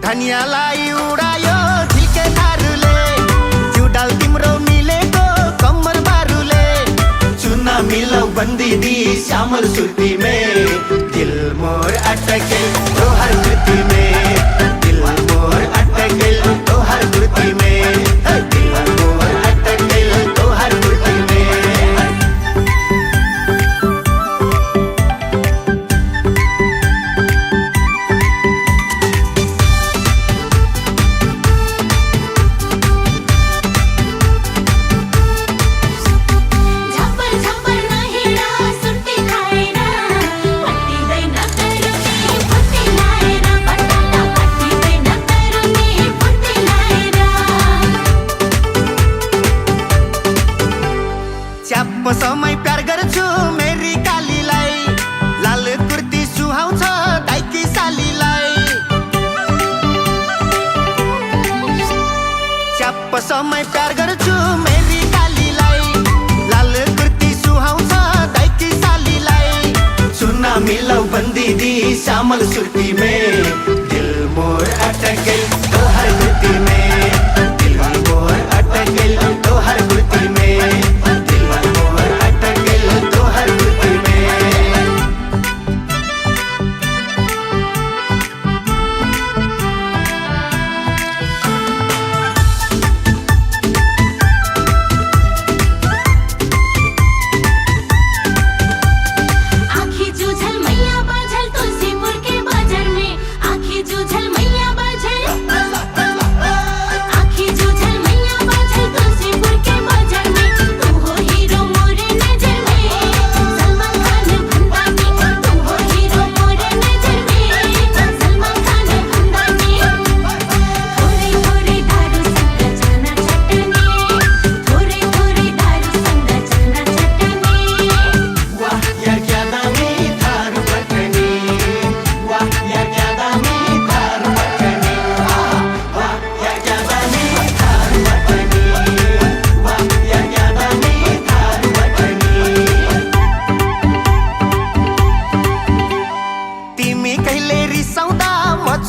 धनियालाई उडायो झिल्के थारुले, जिउडाल तिम्रो मिलेको कम्मर बारुले। चुना मिलौ बन्दी दी श्यामल सुर्ती में, दिल मोर अटके तो हर कृति में, दिल मोर अटके तो हर कृति में, दिल मोर अटके तो हर कृति में। च्याप्प समय प्यार गर्छु मेरी कालीलाई, लाल कुर्ती सुहाउँछ दाइकी सालीलाई। च्याप्प समय प्यार गर्छु मेरी कालीलाई, लाल कुर्ती सुहाउँछ दाइकी सालीलाई। चुना मिलौ बन्दी दी श्यामल सुर्ती में, दिल मोर अटके तो हर कृति में, दिल मोर अटके तो हर कृति में।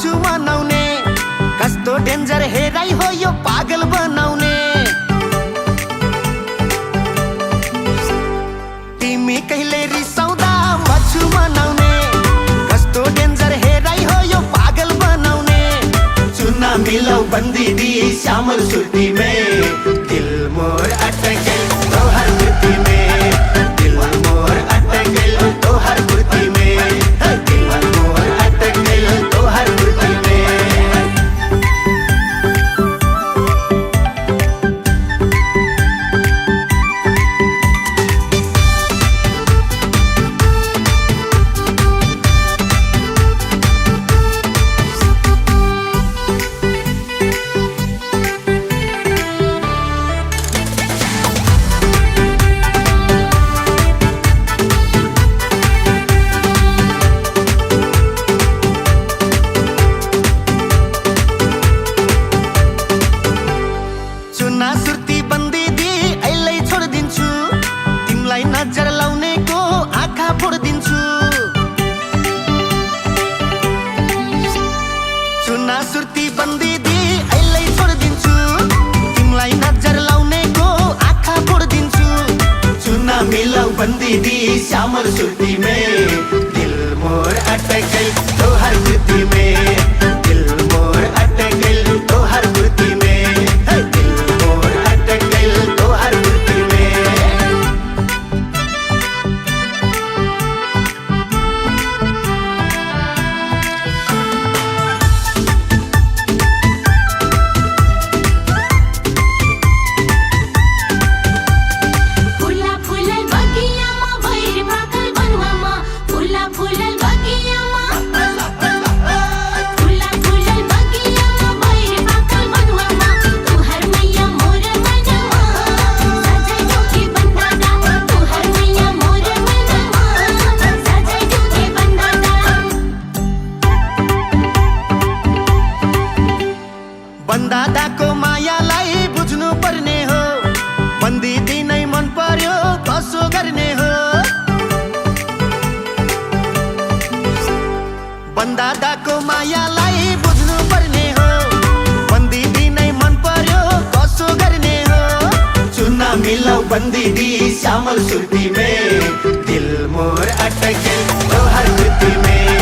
छु मनाउने कस्तो डेन्जर हेराइ हो यो पागल बनाउने। तिमी कहिले रिसाउँदा म छु मनाउने, कस्तो डेन्जर हेराइ हो यो पागल बनाउने। चुना मिलौ बन्दी दी श्यामल सुर्ती में, दिल मोर अटके तो हर कृति में, दिल मोर अटके तो हर कृति में, दिल मोर अटके तो हर कृति में। चुना सुर्ती बन्दी दी अहिले छोडिदिन्छु, तिमीलाई नजर लाउनेको आँखा फोडिदिन्छु। चुना सुर्ती बन्दी दी अहिले छोडिदिन्छु, तिमीलाई नजर लाउनेको आँखा फोडिदिन्छु। चुना मिलौ बन्दी दी श्यामल सुर्ती में, दिल मोर अटके तो हर कृति में, दिल मोर अटके तो हर कृति में। बन्दादाको मायालाई बुझ्नु पर्ने हो, बन्दी दिनै मन पर्यो कसो गर्ने हो। बन्दादाको मायालाई बुझ्नु पर्ने हो, मिलौ बंदी दी श्यामल सुरती में, दिल मोर अटके तोहर जुती में।